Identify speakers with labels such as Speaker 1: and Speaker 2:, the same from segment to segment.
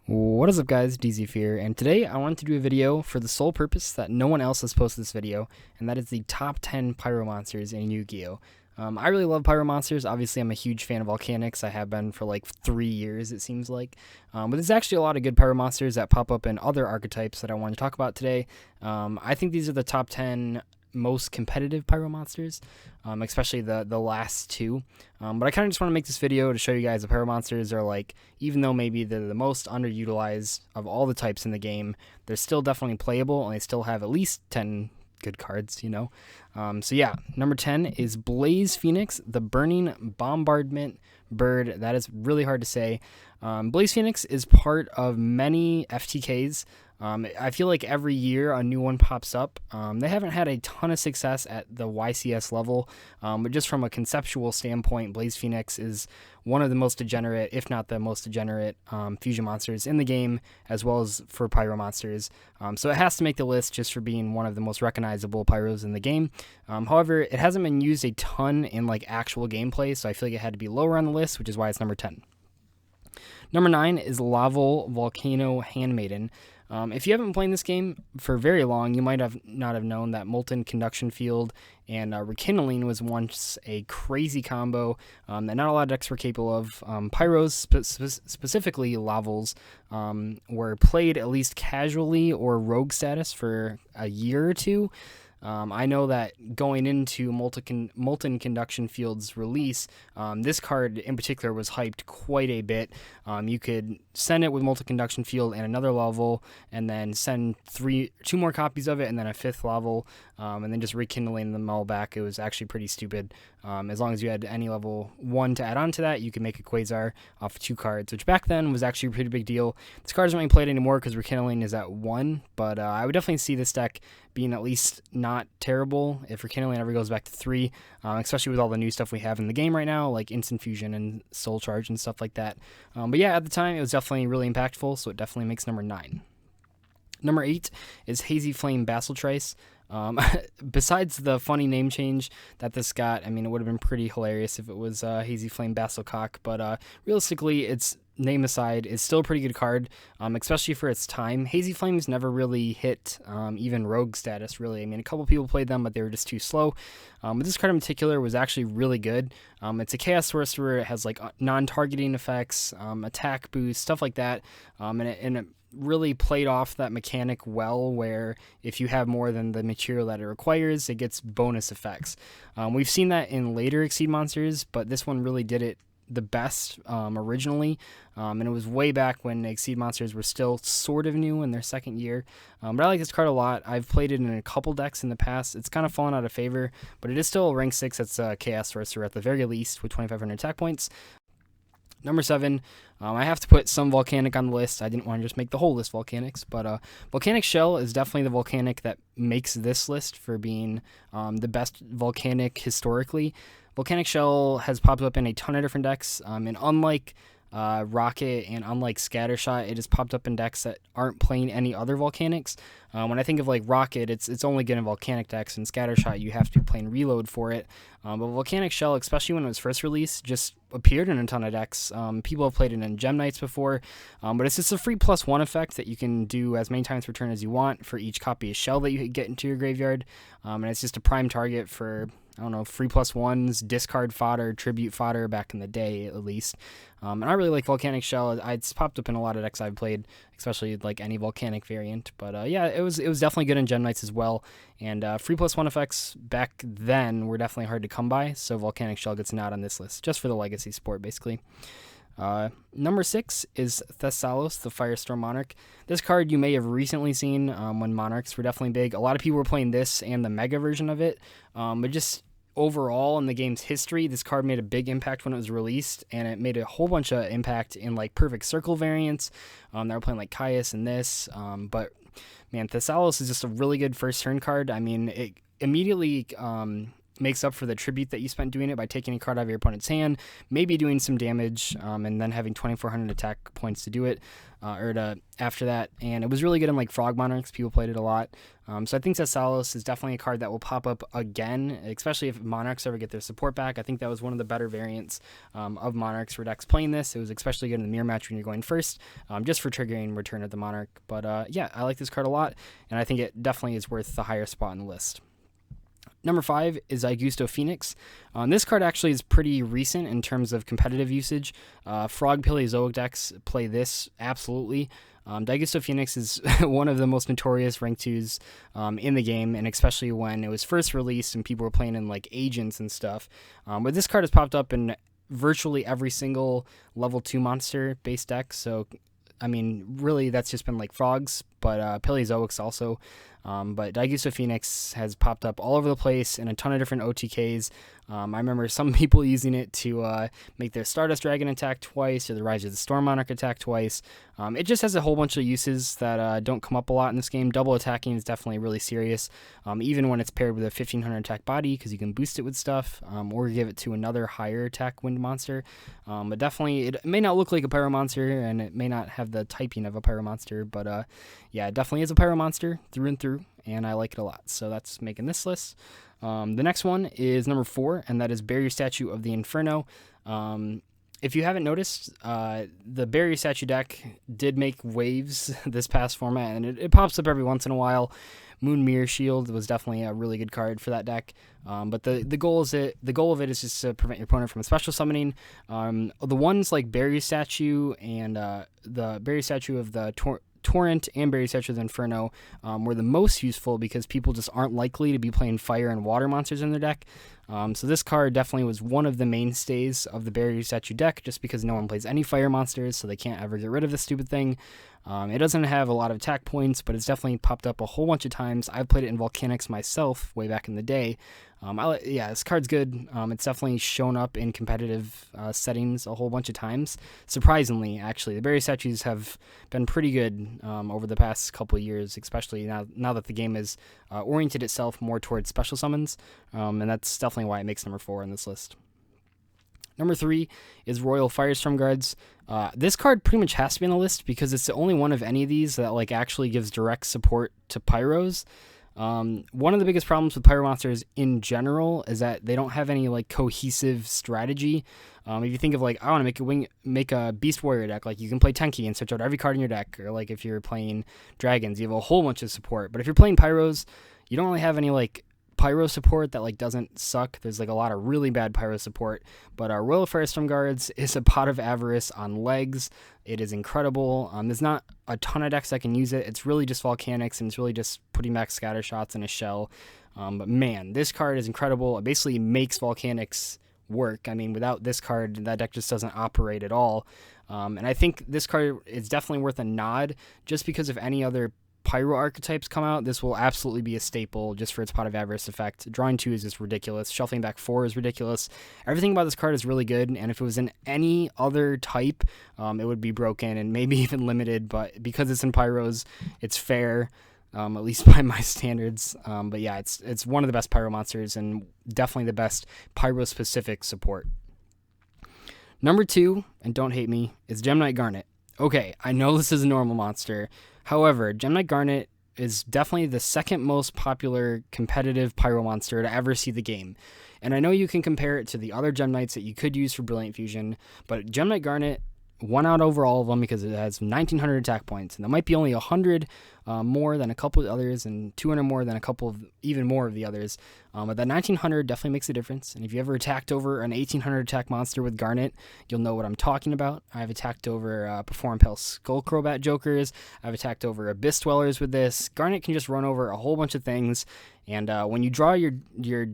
Speaker 1: What is up, guys? DZ here, and today I wanted to do a video for the sole purpose that no one else has posted this video, and that is the top 10 Pyro monsters in Yu-Gi-Oh! I really love Pyro monsters. Obviously, I'm a huge fan of Volcanics. I have been for like 3 years, it seems like. But there's actually a lot of good Pyro monsters that pop up in other archetypes that I want to talk about today. I think these are the top 10 most competitive Pyro monsters, especially the last two. But I kind of just want to make this video to show you guys the Pyro monsters are like, even though maybe they're the most underutilized of all the types in the game, they're still definitely playable, and they still have at least 10 good cards, you know. So yeah, number 10 is Blaze Phoenix, the Burning Bombardment Bird. That is really hard to say. Blaze Phoenix is part of many FTKs. I feel like every year a new one pops up. They haven't had a ton of success at the YCS level, but just from a conceptual standpoint, Blaze Phoenix is one of the most degenerate, if not the most degenerate, fusion monsters in the game, as well as for Pyro monsters. So it has to make the list just for being one of the most recognizable Pyros in the game. However, it hasn't been used a ton in like actual gameplay, so I feel like it had to be lower on the list, which is why it's number 10. Number 9 is LAVAL Volcano Handmaiden. If you haven't been playing this game for very long, you might not have known that Molten Conduction Field and Rekindling was once a crazy combo that not a lot of decks were capable of. Pyros, specifically Lavals, were played at least casually or rogue status for a year or two. I know that going into Molten Conduction Field's release, this card in particular was hyped quite a bit. You could send it with Molten Conduction Field and another level, and then send two more copies of it, and then a fifth level, and then just rekindling them all back. It was actually pretty stupid. As long as you had any level 1 to add on to that, you could make a Quasar off of 2 cards, which back then was actually a pretty big deal. This card isn't really played anymore because rekindling is at 1, but I would definitely see this deck being at least not terrible if rekindling ever goes back to 3, especially with all the new stuff we have in the game right now, like Instant Fusion and Soul Charge and stuff like that. But yeah, at the time, it was definitely really impactful, so it definitely makes number 9. Number 8 is Hazy Flame Basiltrice. Besides the funny name change that this got, I mean, it would have been pretty hilarious if it was Hazy Flame Basilcock, but realistically, its name aside, it's still a pretty good card, especially for its time. Hazy Flames never really hit even rogue status, really. I mean, a couple people played them, but they were just too slow. But this card in particular was actually really good. It's a Chaos Sorcerer. It has like non-targeting effects, attack boost, stuff like that, and it really played off that mechanic well, where if you have more than the material that it requires, it gets bonus effects. We've seen that in later Exceed monsters, but this one really did it the best originally, and it was way back when Exceed monsters were still sort of new in their second year. But I like this card a lot. I've played it in a couple decks in the past. It's kind of fallen out of favor, but it is still a rank 6. It's a Chaos Sorcerer at the very least with 2,500 attack points. Number 7, I have to put some Volcanic on the list. I didn't want to just make the whole list Volcanics, but Volcanic Shell is definitely the Volcanic that makes this list for being the best Volcanic historically. Volcanic Shell has popped up in a ton of different decks, and unlike Rocket and unlike Scattershot, it has popped up in decks that aren't playing any other Volcanics. When I think of like Rocket, it's only good in Volcanic decks, and Scattershot you have to be playing Reload for it. But Volcanic Shell, especially when it was first released, just appeared in a ton of decks. People have played it in Gem Knights before, but it's just a free +1 effect that you can do as many times per turn as you want for each copy of Shell that you get into your graveyard, and it's just a prime target for, I don't know, free +1s, discard fodder, tribute fodder back in the day, at least. And I really like Volcanic Shell. It's popped up in a lot of decks I've played, especially like any Volcanic variant. But yeah, it was definitely good in Gem Knights as well. And free +1 effects back then were definitely hard to come by, so Volcanic Shell gets an out on this list, just for the legacy support, basically. Number 6 is Thessalos, the Firestorm Monarch. This card you may have recently seen when Monarchs were definitely big. A lot of people were playing this and the Mega version of it, but just overall in the game's history, this card made a big impact when it was released, and it made a whole bunch of impact in like Perfect Circle variants. They were playing like Caius and this, but man, Thessalos is just a really good first turn card. I mean, it immediately makes up for the tribute that you spent doing it by taking a card out of your opponent's hand, maybe doing some damage, and then having 2,400 attack points to do it, after that. And it was really good in like Frog Monarchs. People played it a lot. So I think Sasalos is definitely a card that will pop up again, especially if Monarchs ever get their support back. I think that was one of the better variants of Monarchs for decks playing this. It was especially good in the mirror match when you're going first, just for triggering Return of the Monarch. But yeah, I like this card a lot, and I think it definitely is worth the higher spot in the list. Number 5 is DAIGUSTO Phoenix. This card actually is pretty recent in terms of competitive usage. Frog Paleozoic decks play this, absolutely. DAIGUSTO Phoenix is one of the most notorious rank 2s in the game, and especially when it was first released and people were playing in like agents and stuff. But this card has popped up in virtually every single level 2 monster based deck, so I mean, really, that's just been like frogs, but Paleozoics also. But DAIGUSTO Phoenix has popped up all over the place in a ton of different OTKs. I remember some people using it to make their Stardust Dragon attack twice, or the Rise of the Storm Monarch attack twice. It just has a whole bunch of uses that don't come up a lot in this game. Double attacking is definitely really serious, even when it's paired with a 1,500 attack body, because you can boost it with stuff, or give it to another higher attack wind monster. But definitely, it may not look like a Pyro monster, and it may not have the typing of a Pyro monster, but yeah, it definitely is a Pyro monster through and through, and I like it a lot. So that's making this list. The next one is number 4, and that is Barrier Statue of the Inferno. If you haven't noticed, the Barrier Statue deck did make waves this past format, and it pops up every once in a while. Moon Mirror Shield was definitely a really good card for that deck. But the goal of it is just to prevent your opponent from special summoning. The ones like Barrier Statue and the Barrier Statue of the Torrent and Barrier Statue of the Inferno were the most useful because people just aren't likely to be playing fire and water monsters in their deck. So this card definitely was one of the mainstays of the Barrier Statue deck, just because no one plays any fire monsters, so they can't ever get rid of this stupid thing. It doesn't have a lot of attack points, but it's definitely popped up a whole bunch of times. I've played it in Volcanics myself way back in the day. Yeah, this card's good. It's definitely shown up in competitive settings a whole bunch of times. Surprisingly, actually, the Barrier Statues have been pretty good over the past couple of years, especially now that the game has oriented itself more towards special summons, and that's definitely why it makes number 4 on this list. Number 3 is Royal Firestorm Guards. This card pretty much has to be on the list because it's the only one of any of these that like actually gives direct support to Pyros. One of the biggest problems with Pyro monsters in general is that they don't have any like cohesive strategy. If you think of like, I want to make a Beast Warrior deck, like you can play Tenki and switch out every card in your deck, or like if you're playing Dragons, you have a whole bunch of support. But if you're playing Pyros, you don't really have any like Pyro support that like doesn't suck. There's like a lot of really bad Pyro support, but our Royal Firestorm Guards is a pot of avarice on legs. It is incredible. There's not a ton of decks that can use it. It's really just Volcanics, and it's really just putting back scatter shots in a shell. But man, this card is incredible. It basically makes Volcanics work. I mean, without this card, that deck just doesn't operate at all. And I think this card is definitely worth a nod, just because if any other Pyro archetypes come out, this will absolutely be a staple just for its pot of avarice effect. Drawing 2 is just ridiculous. Shuffling back 4 is ridiculous. Everything about this card is really good, and if it was in any other type, it would be broken and maybe even limited, but because it's in Pyros, it's fair, at least by my standards. But yeah, it's one of the best Pyro monsters and definitely the best Pyro-specific support. Number 2, and don't hate me, is Gem Knight Garnet. Okay, I know this is a normal monster. However, Gem Knight Garnet is definitely the second most popular competitive Pyro monster to ever see the game. And I know you can compare it to the other Gem Knights that you could use for Brilliant Fusion, but Gem Knight Garnet won out over all of them because it has 1,900 attack points, and that might be only 100 more than a couple of others, and 200 more than a couple of even more of the others. But that 1,900 definitely makes a difference. And if you ever attacked over an 1,800 attack monster with Garnet, you'll know what I'm talking about. I've attacked over Perform Pale Skull Crobat Jokers. I've attacked over Abyss Dwellers with this. Garnet can just run over a whole bunch of things. And when you draw your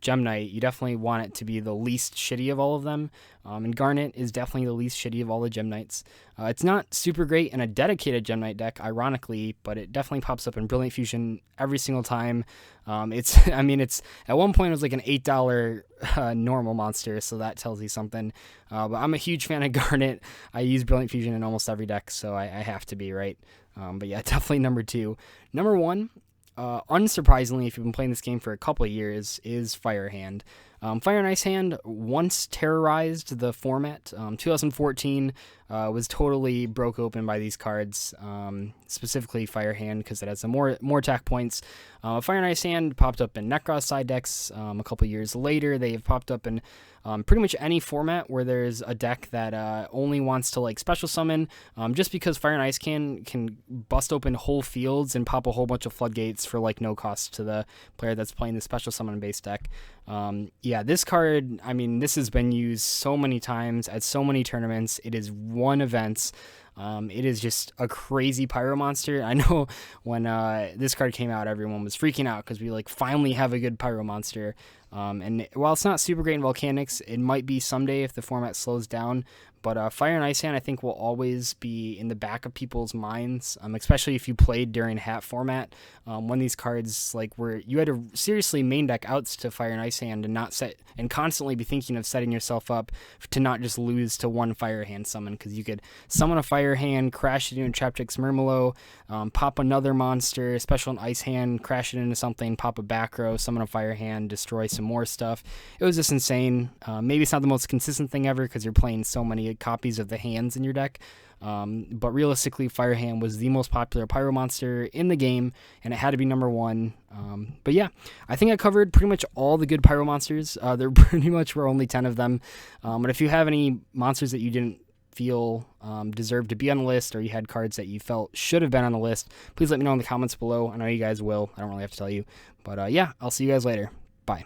Speaker 1: Gem Knight, you definitely want it to be the least shitty of all of them. And Garnet is definitely the least shitty of all the Gem Knights. It's not super great in a dedicated Gem Knight deck, ironically, but it definitely pops up in Brilliant Fusion every single time. It's at one point it was like an $8 normal monster, so that tells you something. But I'm a huge fan of Garnet. I use Brilliant Fusion in almost every deck, so I have to be, right? But yeah, definitely number 2. Number 1, unsurprisingly, if you've been playing this game for a couple of years, is Fire Hand. Fire and Ice Hand once terrorized the format. 2014 was totally broke open by these cards, specifically Fire Hand, because it has some more attack points. Fire and Ice Hand popped up in Necros side decks a couple years later. They have popped up in pretty much any format where there's a deck that only wants to like special summon, just because Fire and Ice can bust open whole fields and pop a whole bunch of floodgates for like no cost to the player that's playing the special summon based deck. Yeah, this card, I mean, this has been used so many times at so many tournaments. It is won events. It is just a crazy Pyro monster. I know when this card came out, everyone was freaking out because we like finally have a good Pyro monster. And while it's not super great in Volcanics, it might be someday if the format slows down. But Fire and Ice Hand, I think, will always be in the back of people's minds, especially if you played during hat format, when these cards like were you had to seriously main deck outs to Fire and Ice Hand and not set and constantly be thinking of setting yourself up to not just lose to one Fire Hand summon, because you could summon a Fire Hand, crash it into Traptrix Murmillo, pop another monster, special an Ice Hand, crash it into something, pop a back row, summon a Fire Hand, destroy some more stuff. It was just insane. Maybe it's not the most consistent thing ever because you're playing so many copies of the hands in your deck, but realistically, Fire Hand was the most popular Pyro monster in the game, and it had to be number one. But yeah, I think I covered pretty much all the good Pyro monsters. There pretty much were only 10 of them, but if you have any monsters that you didn't feel deserved to be on the list, or you had cards that you felt should have been on the list, please let me know in the comments below. I know you guys will. I don't really have to tell you, but yeah, I'll see you guys later. Bye.